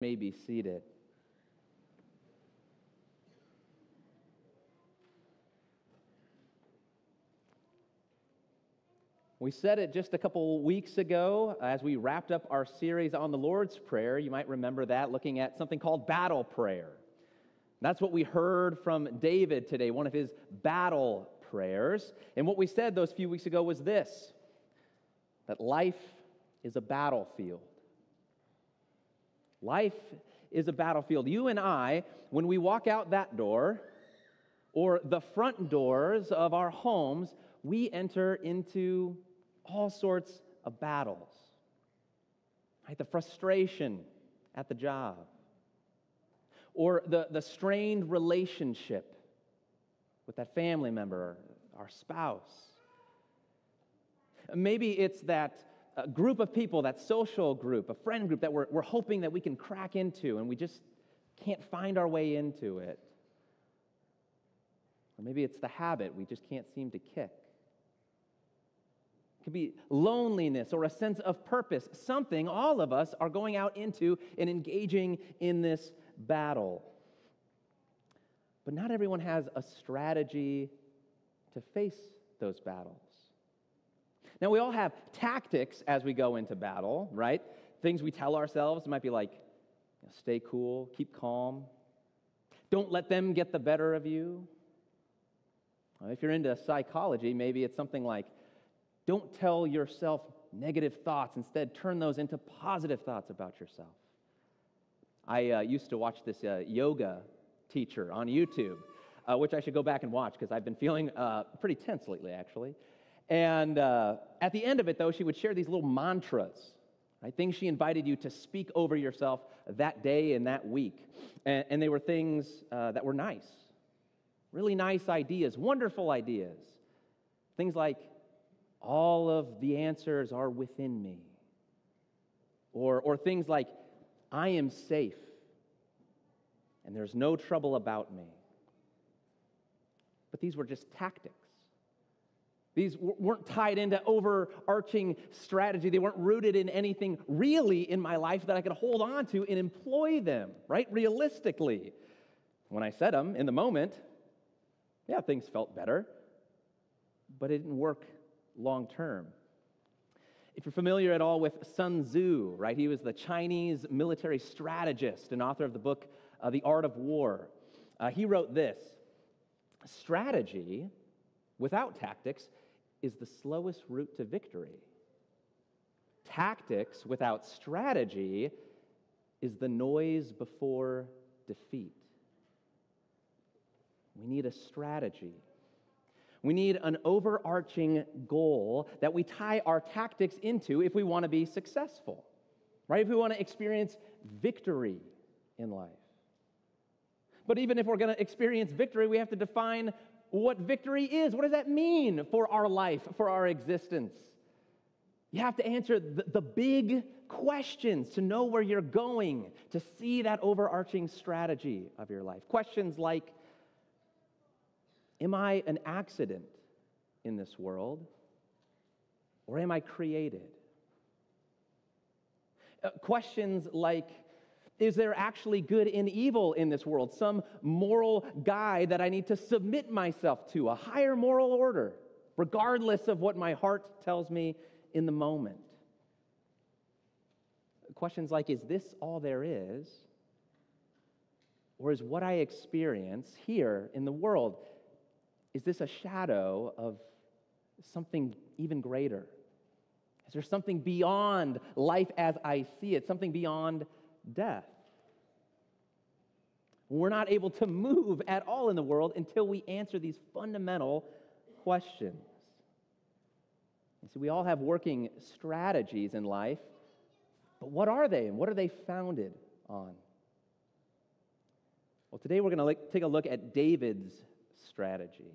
May be seated. We said it just a couple weeks ago as we wrapped up our series on the Lord's Prayer. You might remember that, looking at something called battle prayer. That's what we heard from David today, one of his battle prayers. And what we said those few weeks ago was this, that life is a battlefield. Life is a battlefield. You and I, when we walk out that door or the front doors of our homes, we enter into all sorts of battles. Right? The frustration at the job, or the strained relationship with that family member, our spouse. Maybe it's that a group of people, that social group, a friend group that we're hoping that we can crack into, and we just can't find our way into it. Or maybe it's the habit we just can't seem to kick. It could be loneliness or a sense of purpose, something all of us are going out into and engaging in this battle. But not everyone has a strategy to face those battles. Now, we all have tactics as we go into battle, right? Things we tell ourselves might be like, stay cool, keep calm. Don't let them get the better of you. If you're into psychology, maybe it's something like, don't tell yourself negative thoughts. Instead, turn those into positive thoughts about yourself. I used to watch this yoga teacher on YouTube, which I should go back and watch because I've been feeling pretty tense lately, actually. And at the end of it, though, she would share these little mantras, right? Things she invited you to speak over yourself that day and that week. And they were things that were nice, really nice ideas, wonderful ideas. Things like, all of the answers are within me. Or things like, I am safe, and there's no trouble about me. But these were just tactics. These weren't tied into overarching strategy. They weren't rooted in anything really in my life that I could hold on to and employ them, right? Realistically. When I said them in the moment, yeah, things felt better, but it didn't work long term. If you're familiar at all with Sun Tzu, right? He was the Chinese military strategist and author of the book, The Art of War. He wrote this, strategy without tactics is the slowest route to victory. Tactics without strategy is the noise before defeat. We need a strategy. We need an overarching goal that we tie our tactics into if we want to be successful, right? If we want to experience victory in life. But even if we're going to experience victory, we have to define what victory is. What does that mean for our life, for our existence? You have to answer the big questions to know where you're going, to see that overarching strategy of your life. Questions like, am I an accident in this world, or am I created? Questions like, is there actually good and evil in this world? Some moral guide that I need to submit myself to, a higher moral order, regardless of what my heart tells me in the moment. Questions like, is this all there is? Or is what I experience here in the world, is this a shadow of something even greater? Is there something beyond life as I see it, something beyond death? We're not able to move at all in the world until we answer these fundamental questions. You see, we all have working strategies in life, but what are they and what are they founded on? Well, today we're going to take a look at David's strategy.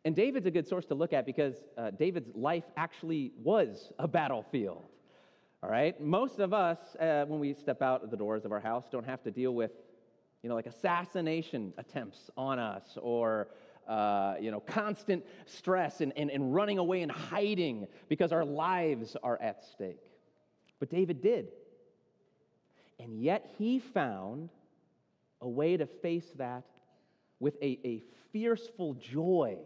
And David's a good source to look at because David's life actually was a battlefield. All right? Most of us, when we step out of the doors of our house, don't have to deal with, like assassination attempts on us or, constant stress and running away and hiding because our lives are at stake. But David did. And yet he found a way to face that with a fearful joy.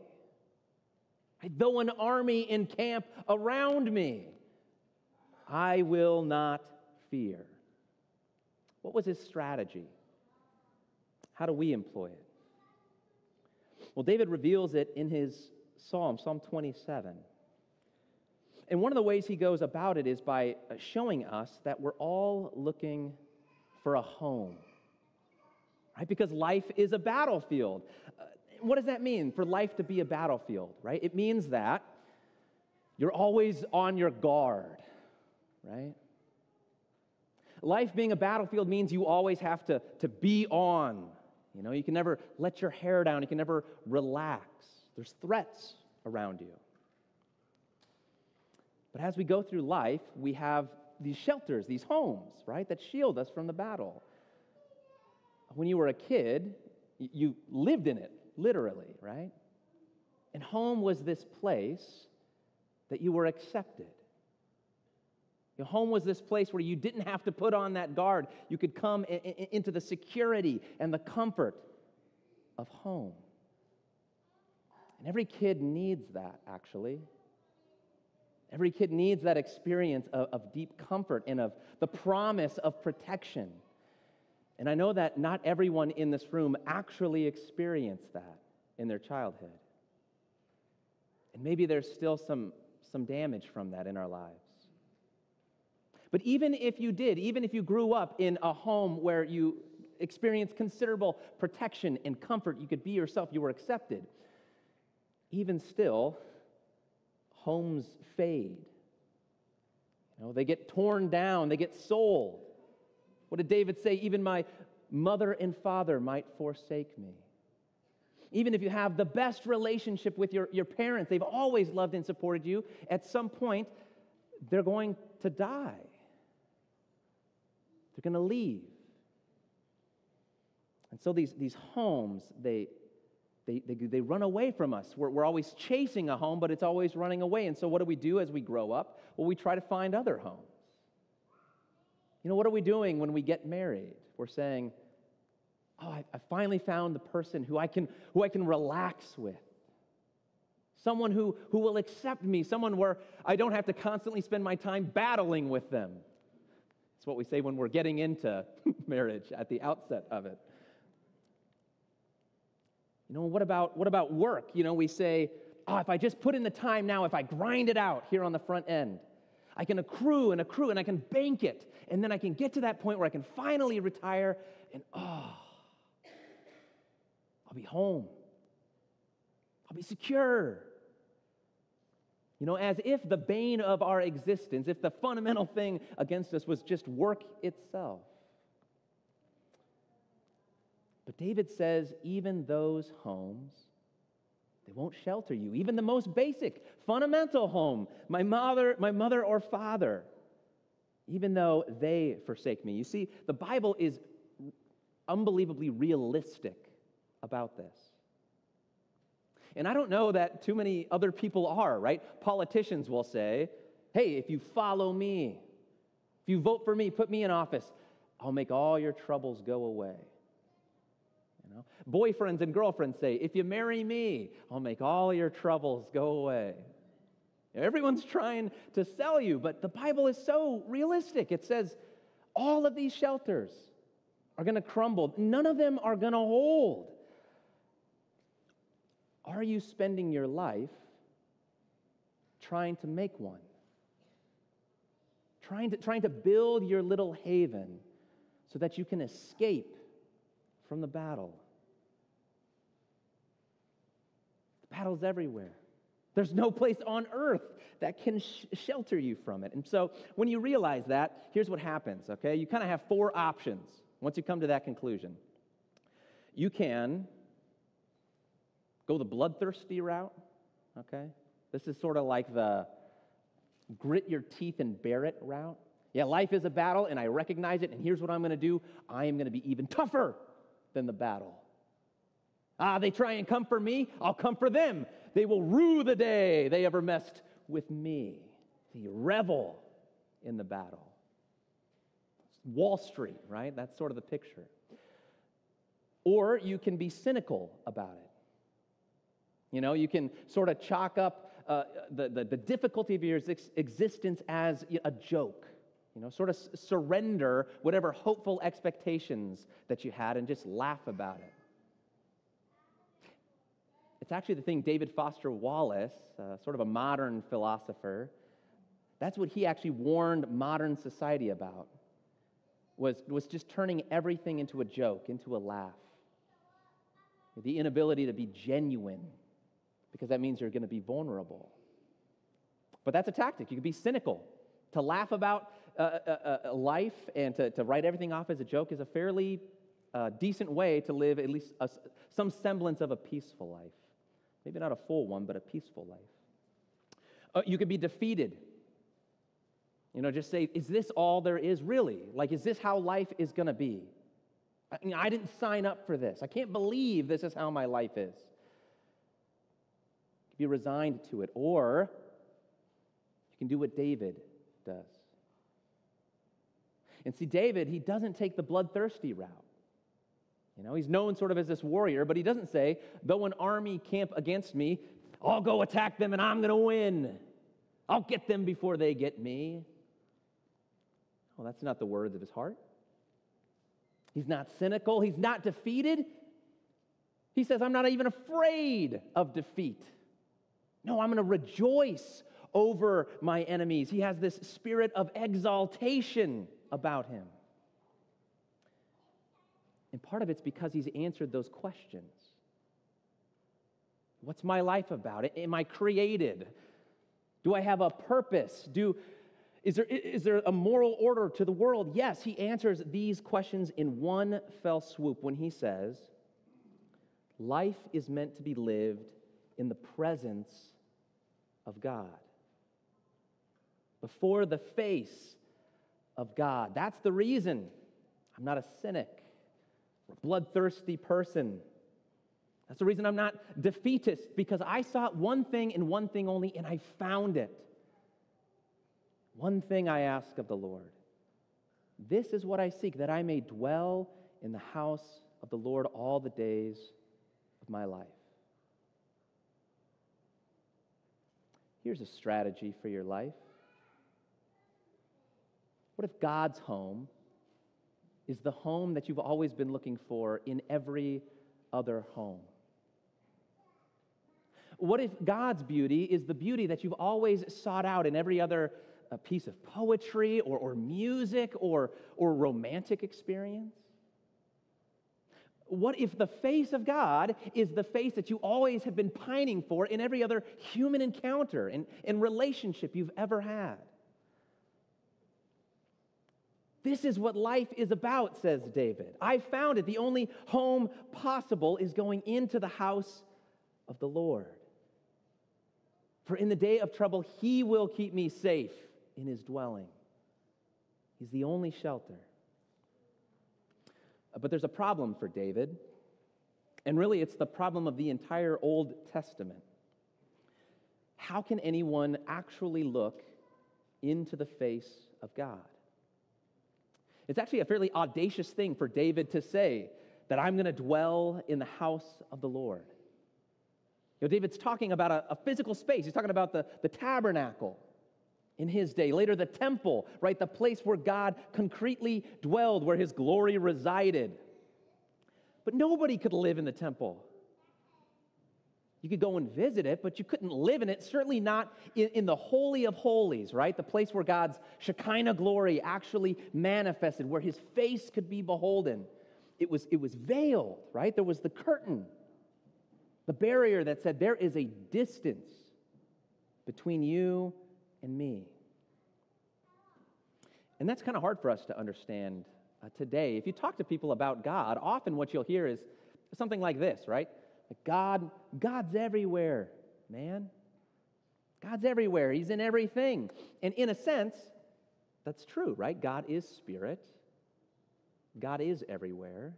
Though an army encamp around me, I will not fear. What was his strategy? How do we employ it? Well, David reveals it in his Psalm 27. And one of the ways he goes about it is by showing us that we're all looking for a home, right? Because life is a battlefield. What does that mean for life to be a battlefield, right? It means that you're always on your guard, right? Life being a battlefield means you always have to be on. You know, you can never let your hair down. You can never relax. There's threats around you. But as we go through life, we have these shelters, these homes, right, that shield us from the battle. When you were a kid, you lived in it, literally, right? And home was this place that you were accepted. Your home was this place where you didn't have to put on that guard. You could come into the security and the comfort of home. And every kid needs that, actually. Every kid needs that experience of deep comfort and of the promise of protection. And I know that not everyone in this room actually experienced that in their childhood. And maybe there's still some damage from that in our lives. But even if you did, even if you grew up in a home where you experienced considerable protection and comfort, you could be yourself, you were accepted, even still, homes fade. You know, they get torn down, they get sold. What did David say? Even my mother and father might forsake me. Even if you have the best relationship with your parents, they've always loved and supported you, at some point, they're going to die. They're going to leave. And so these homes, they run away from us. We're always chasing a home, but it's always running away. And so what do we do as we grow up? Well, we try to find other homes. You know, what are we doing when we get married? We're saying, oh, I finally found the person who I can relax with. Someone who will accept me. Someone where I don't have to constantly spend my time battling with them. It's what we say when we're getting into marriage at the outset of it. You know, what about work? You know, we say, oh, if I just put in the time now, if I grind it out here on the front end, I can accrue, and I can bank it, and then I can get to that point where I can finally retire, and I'll be home. I'll be secure. You know, as if the bane of our existence, if the fundamental thing against us was just work itself. But David says, even those homes, they won't shelter you. Even the most basic, fundamental home, my mother or father, even though they forsake me. You see, the Bible is unbelievably realistic about this. And I don't know that too many other people are, right? Politicians will say, hey, if you follow me, if you vote for me, put me in office, I'll make all your troubles go away. You know? Boyfriends and girlfriends say, if you marry me, I'll make all your troubles go away. Everyone's trying to sell you, but the Bible is so realistic. It says all of these shelters are going to crumble. None of them are going to hold. Are you spending your life trying to make one? Trying to build your little haven so that you can escape from the battle? The battle's everywhere. There's no place on earth that can shelter you from it. And so when you realize that, here's what happens, okay? You kind of have four options once you come to that conclusion. You can go the bloodthirsty route, okay? This is sort of like the grit your teeth and bear it route. Yeah, life is a battle, and I recognize it, and here's what I'm going to do. I am going to be even tougher than the battle. They try and come for me, I'll come for them. They will rue the day they ever messed with me. You revel in the battle. Wall Street, right? That's sort of the picture. Or you can be cynical about it. You know, you can sort of chalk up the difficulty of your existence as a joke. You know, sort of surrender whatever hopeful expectations that you had and just laugh about it. It's actually the thing David Foster Wallace, sort of a modern philosopher, that's what he actually warned modern society about, was just turning everything into a joke, into a laugh. The inability to be genuine, because that means you're going to be vulnerable. But that's a tactic. You can be cynical. To laugh about life and to write everything off as a joke is a fairly decent way to live at least some semblance of a peaceful life. Maybe not a full one, but a peaceful life. You could be defeated. You know, just say, is this all there is really? Like, is this how life is going to be? I didn't sign up for this. I can't believe this is how my life is. You can be resigned to it. Or you can do what David does. And see, David, he doesn't take the bloodthirsty route. You know, he's known sort of as this warrior, but he doesn't say, though an army camp against me, I'll go attack them and I'm going to win. I'll get them before they get me. Well, that's not the words of his heart. He's not cynical. He's not defeated. He says, I'm not even afraid of defeat. No, I'm going to rejoice over my enemies. He has this spirit of exaltation about him. And part of it's because he's answered those questions. What's my life about? Am I created? Do I have a purpose? Is there a moral order to the world? Yes, he answers these questions in one fell swoop when he says, life is meant to be lived in the presence of God. Before the face of God. That's the reason I'm not a cynic or a bloodthirsty person. That's the reason I'm not defeatist, because I sought one thing and one thing only, and I found it. One thing I ask of the Lord. This is what I seek, that I may dwell in the house of the Lord all the days of my life. Here's a strategy for your life. What if God's home is the home that you've always been looking for in every other home? What if God's beauty is the beauty that you've always sought out in every other piece of poetry or music or romantic experience? What if the face of God is the face that you always have been pining for in every other human encounter and relationship you've ever had? This is what life is about, says David. I found it. The only home possible is going into the house of the Lord. For in the day of trouble, he will keep me safe in his dwelling. He's the only shelter. But there's a problem for David, and really it's the problem of the entire Old Testament. How can anyone actually look into the face of God? It's actually a fairly audacious thing for David to say, that I'm going to dwell in the house of the Lord. You know, David's talking about a physical space. He's talking about the tabernacle in his day. Later, the temple, right? The place where God concretely dwelled, where his glory resided. But nobody could live in the temple. You could go and visit it, but you couldn't live in it, certainly not in the Holy of Holies, right? The place where God's Shekinah glory actually manifested, where his face could be beholden. It was veiled, right? There was the curtain, the barrier that said there is a distance between you and me. And that's kind of hard for us to understand today. If you talk to people about God, often what you'll hear is something like this, right? God's everywhere, man. God's everywhere. He's in everything. And in a sense, that's true, right? God is spirit. God is everywhere.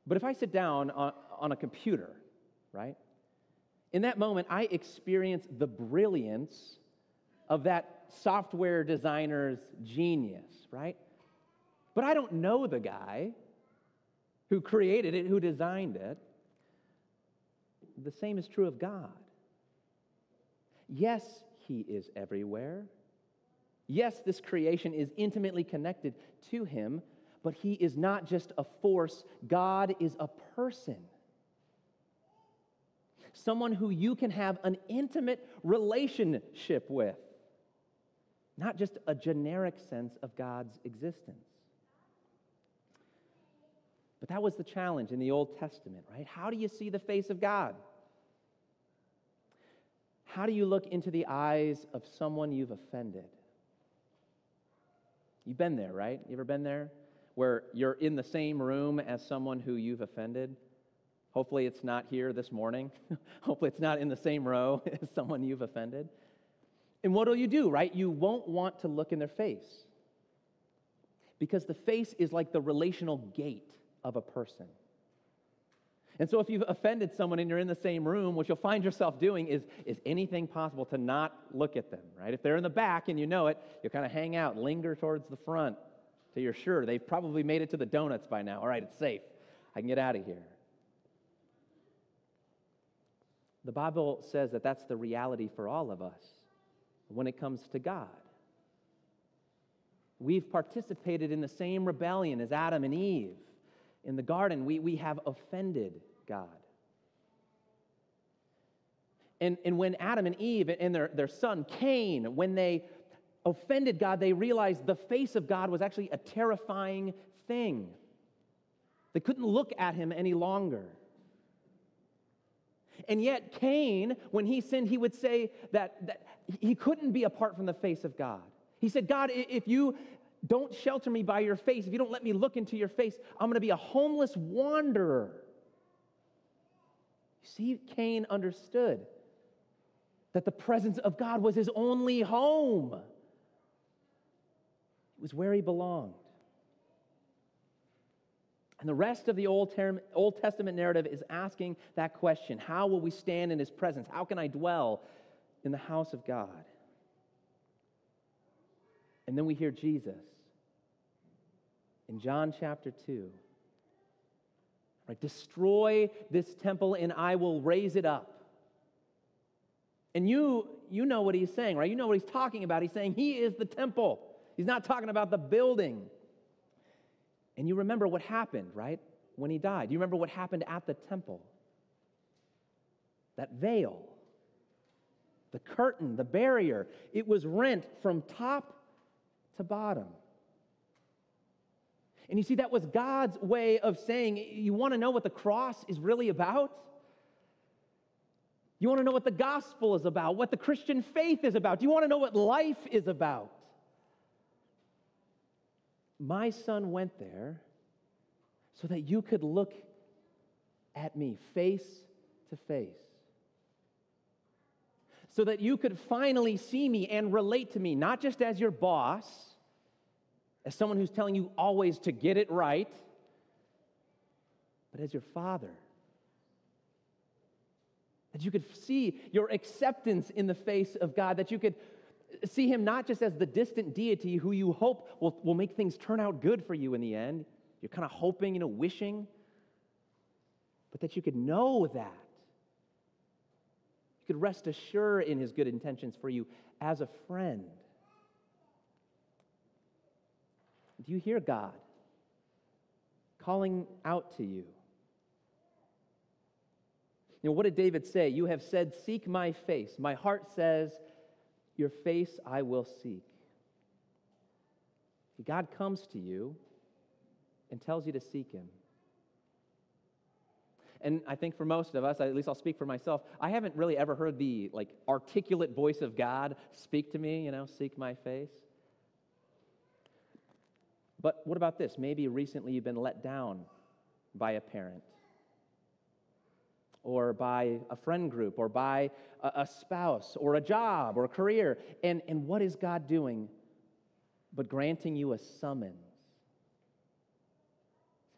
But if I sit down on a computer, right? In that moment, I experience the brilliance of that software designer's genius, right? But I don't know the guy who created it, who designed it. The same is true of God. Yes, He is everywhere. Yes, this creation is intimately connected to Him, but He is not just a force. God is a person. Someone who you can have an intimate relationship with, not just a generic sense of God's existence. But that was the challenge in the Old Testament, right? How do you see the face of God? How do you look into the eyes of someone you've offended? You've been there, right? You ever been there? Where you're in the same room as someone who you've offended? Hopefully it's not here this morning. Hopefully it's not in the same row as someone you've offended. And what will you do, right? You won't want to look in their face. Because the face is like the relational gate of a person. And so if you've offended someone and you're in the same room, what you'll find yourself doing is anything possible to not look at them, right? If they're in the back and you know it, you'll kind of hang out, linger towards the front till you're sure they've probably made it to the donuts by now. All right, it's safe. I can get out of here. The Bible says that that's the reality for all of us when it comes to God. We've participated in the same rebellion as Adam and Eve. In the garden, we have offended God. And when Adam and Eve and their son Cain, when they offended God, they realized the face of God was actually a terrifying thing. They couldn't look at Him any longer. And yet Cain, when he sinned, he would say that he couldn't be apart from the face of God. He said, God, if you don't shelter me by your face, if you don't let me look into your face, I'm going to be a homeless wanderer. You see, Cain understood that the presence of God was his only home. It was where he belonged. And the rest of the Old Testament narrative is asking that question. How will we stand in His presence? How can I dwell in the house of God? And then we hear Jesus in John chapter 2. Right, destroy this temple and I will raise it up. And you know what He's saying, right? You know what He's talking about. He's saying He is the temple. He's not talking about the building. And you remember what happened, right, when He died. You remember what happened at the temple. That veil, the curtain, the barrier, it was rent from top to bottom. And you see, that was God's way of saying, you want to know what the cross is really about? You want to know what the gospel is about, what the Christian faith is about? Do you want to know what life is about? My Son went there so that you could look at me face to face. So that you could finally see me and relate to me, not just as your boss, as someone who's telling you always to get it right, but as your Father. That you could see your acceptance in the face of God, that you could see Him not just as the distant deity who you hope will make things turn out good for you in the end. You're kind of hoping, wishing, but that you could know that. You could rest assured in His good intentions for you as a friend. Do you hear God calling out to you? What did David say? You have said, seek my face. My heart says, your face I will seek. God comes to you and tells you to seek Him. And I think for most of us, at least I'll speak for myself, I haven't really ever heard the articulate voice of God speak to me, seek my face. But what about this? Maybe recently you've been let down by a parent, or by a friend group, or by a spouse, or a job, or a career. And what is God doing but granting you a summons?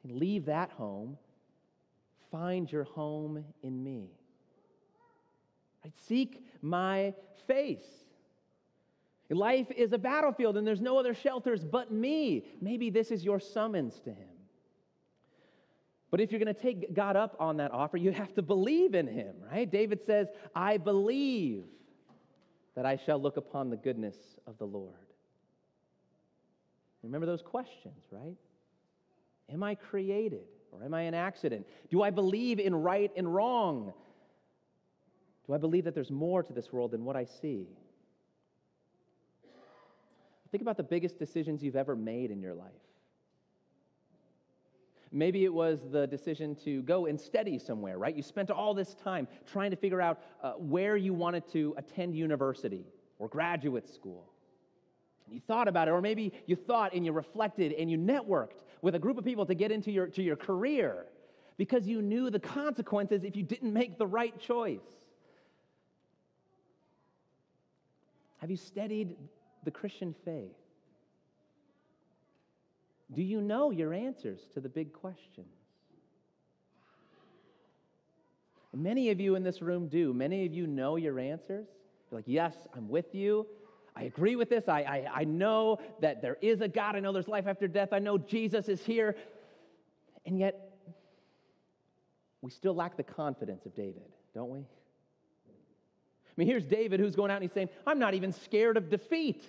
Leave that home. Find your home in me. Right? Seek my face. Life is a battlefield and there's no other shelters but me. Maybe this is your summons to him. But if you're going to take God up on that offer, you have to believe in him, right? David says, I believe that I shall look upon the goodness of the Lord. Remember those questions, right? Am I created or am I an accident? Do I believe in right and wrong? Do I believe that there's more to this world than what I see? Think about the biggest decisions you've ever made in your life. Maybe it was the decision to go and study somewhere, right? You spent all this time trying to figure out where you wanted to attend university or graduate school. And you thought about it, or maybe you thought and you reflected and you networked with a group of people to get into your career because you knew the consequences if you didn't make the right choice. Have you studied the Christian faith? Do you know your answers to the big questions? Many of you in this room do. Many of you know your answers. You're like, yes, I'm with you. I agree with this. I know that there is a God. I know there's life after death. I know Jesus is here. And yet, we still lack the confidence of David, don't we? I mean, here's David who's going out and he's saying, I'm not even scared of defeat.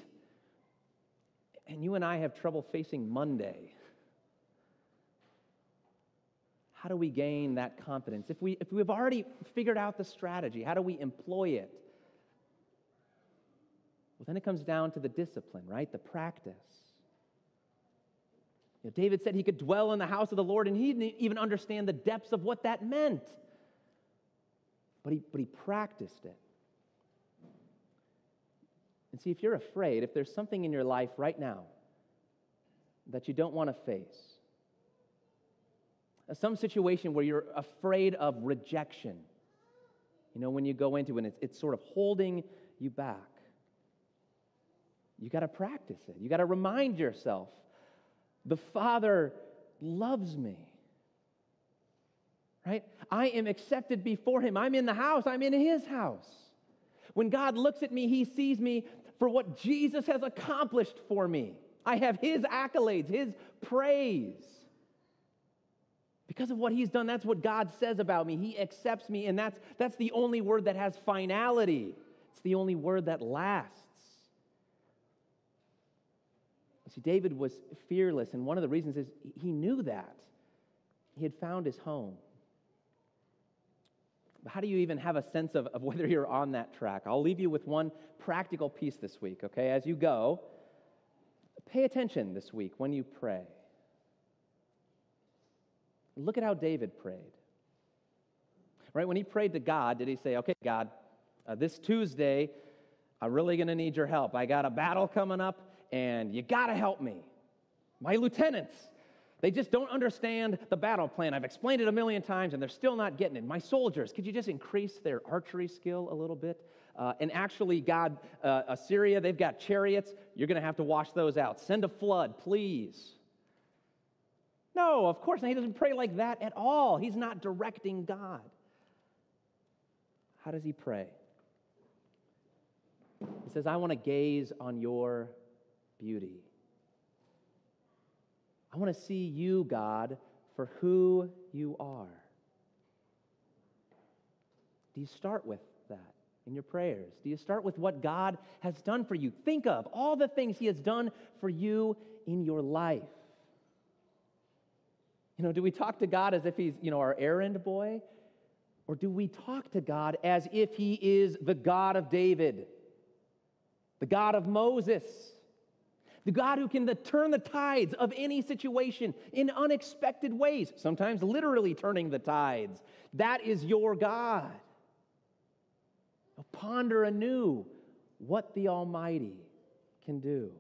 And you and I have trouble facing Monday. How do we gain that confidence? If we've already figured out the strategy, how do we employ it? Well, then it comes down to the discipline, right? The practice. You know, David said he could dwell in the house of the Lord, and he didn't even understand the depths of what that meant. But he practiced it. And see, if you're afraid, if there's something in your life right now that you don't want to face, some situation where you're afraid of rejection, you know, when you go into it, it's sort of holding you back. You got to practice it. You got to remind yourself, the Father loves me. Right? I am accepted before him. I'm in the house. I'm in his house. When God looks at me, he sees me for what Jesus has accomplished for me. I have his accolades, his praise. Because of what he's done, that's what God says about me. He accepts me, and that's the only word that has finality. It's the only word that lasts. See, David was fearless, and one of the reasons is he knew that. He had found his home. But how do you even have a sense of whether you're on that track? I'll leave you with one practical piece this week, okay? As you go, pay attention this week when you pray. Look at how David prayed. Right? When he prayed to God, did he say, okay, God, this Tuesday, I'm really going to need your help. I got a battle coming up, and you got to help me. My lieutenants, they just don't understand the battle plan. I've explained it a million times, and they're still not getting it. My soldiers, could you just increase their archery skill a little bit? And actually, God, Assyria, they've got chariots. You're going to have to wash those out. Send a flood, please. No, of course not. He doesn't pray like that at all. He's not directing God. How does he pray? He says, I want to gaze on your beauty. I want to see you, God, for who you are. Do you start with that in your prayers? Do you start with what God has done for you? Think of all the things he has done for you in your life. You know, do we talk to God as if he's, our errand boy? Or do we talk to God as if he is the God of David, the God of Moses, the God who can turn the tides of any situation in unexpected ways, sometimes literally turning the tides? That is your God. Now ponder anew what the Almighty can do.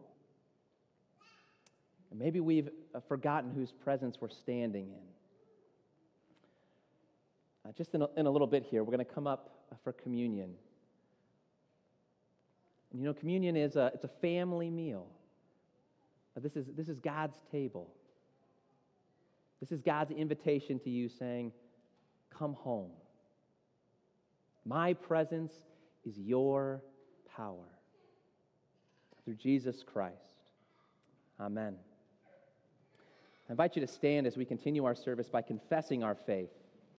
And maybe we've forgotten whose presence we're standing in. Just in a little bit here, we're going to come up for communion. And communion is it's a family meal. This is God's table. This is God's invitation to you saying, come home. My presence is your power. through Jesus Christ. Amen. I invite you to stand as we continue our service by confessing our faith.